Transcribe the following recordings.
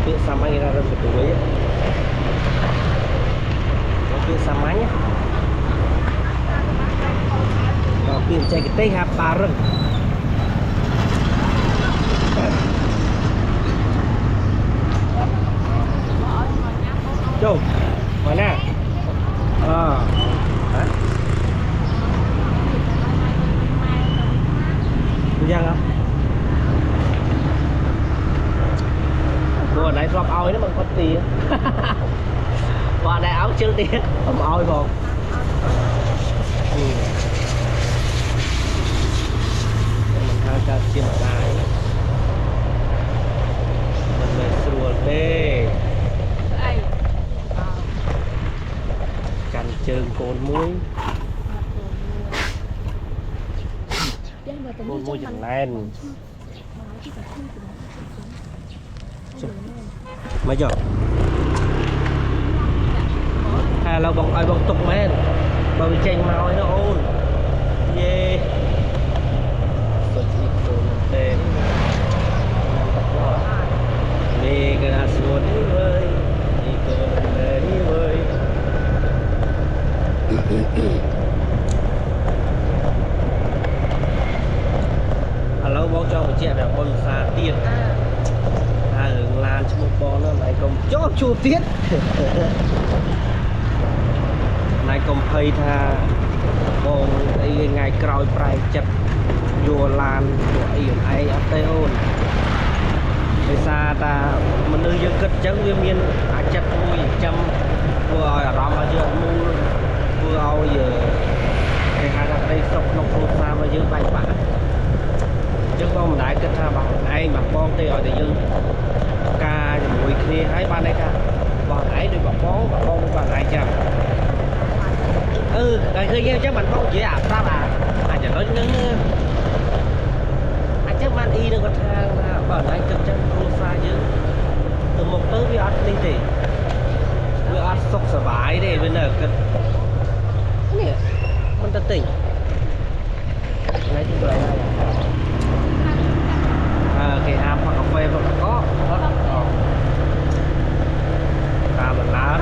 việc xăm anh ra rừng của túi có việc xăm anh nhé có việc chạy cái tay hạp ba rừng Châu ngoài nè hả giang không vừa nãy rộp oi nó bằng con tiền và đại áo chưa tiền ôm oi vào mình tham gia chiêm đại mình về sườn đê cành chân cồn muối cồn muối chẳng lên mấy giờ hay là bông ai bông tục men bông chanh màu nó ôn yeah tên đi cái là xuống đi với đi cơn về đi với alo bông cho một chị đẹp bông xa tiền hướng lan cho một con nó này công cho chu tiết này công phây tha con ấy ngày còi prai chặt vua lan của ai tây ôn bây xa ta mình đưa dân cất trắng viên miên chặt mùi trăm vừa ở đó mà chưa mua vừa ao giờ cái hai là đây sọc nông thôn xa mà giữ bài bản chứ con đại kết tha bằng ai mà con thì ở thì dân ca mùi kia hai ba đây ca bằng ấy đi bằng con bằng ai chăng cái khi chứ mình không chỉ ạp ra bà anh chỉ nói những anh chắc man y nó có thang bằng anh chụp chân không xa chứ từ một tới với ăn linh thì với ăn sọc sờ vải đây bên này cái nè con ta tỉnh lấy chúng tôi cái hàm hoặc cà phê hoặc có mình lá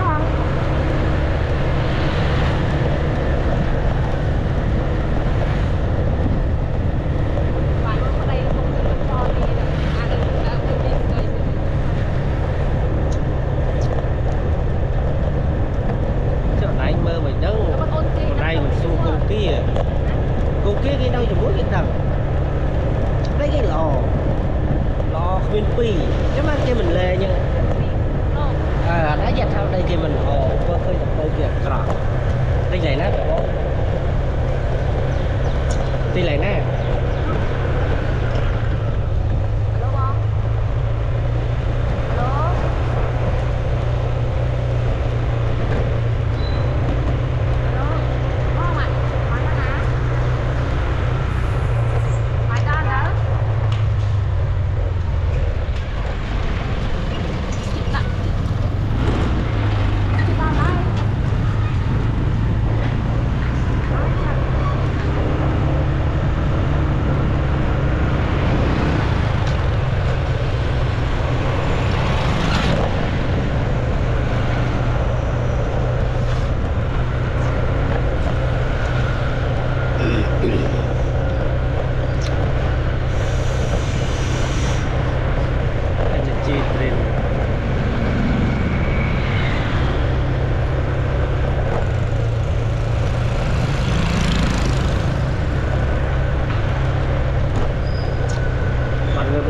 chỗ này mơ mình đâu hôm nay mình xu con kia cái đâu chỉ muốn cái đằng đây cái lò khuyên pi chứ mà kia mình lê nhưng đã dạch sau đây thì mình hồ có khơi đây kìa rõ đây này nè đây này nè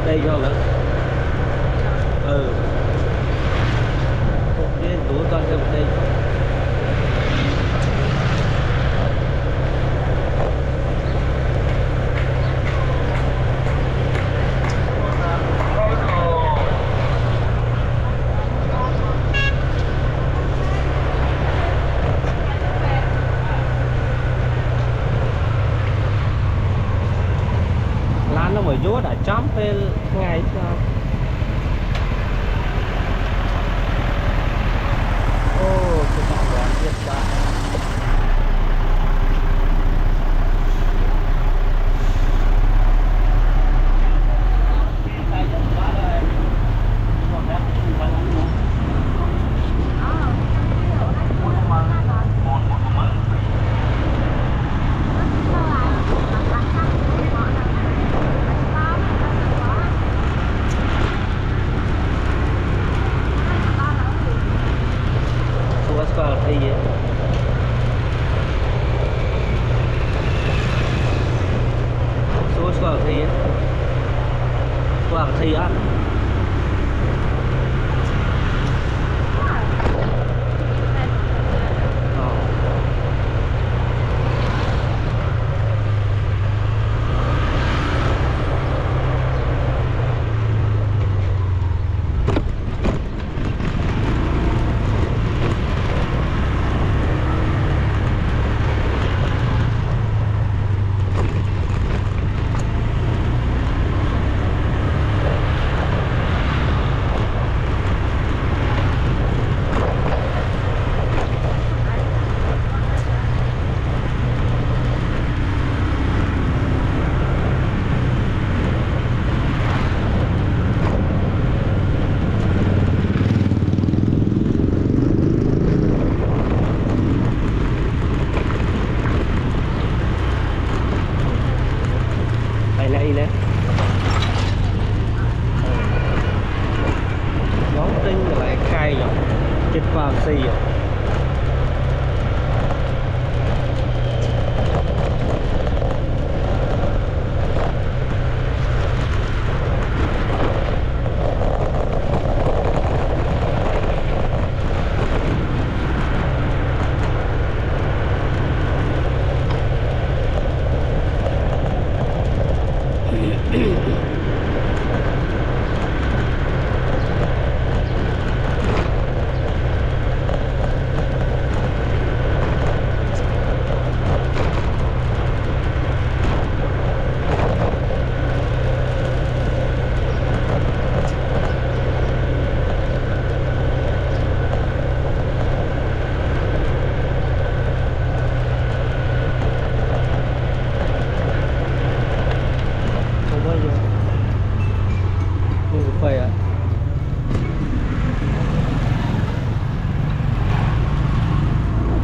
đây cho nữa cái túi con cái đây y á. Này nè ngón tinh lại cay rồi chích vào xì rồi phê ạ.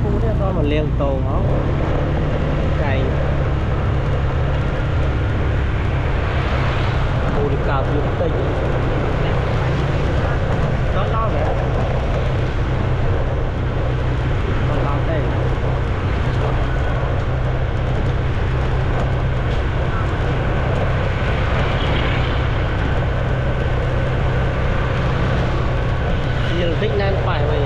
Khu này to mà liên tồn hả? Cày. Khu đi cao như tinh. Đó nè. Đó đây. Thích nên phải vậy.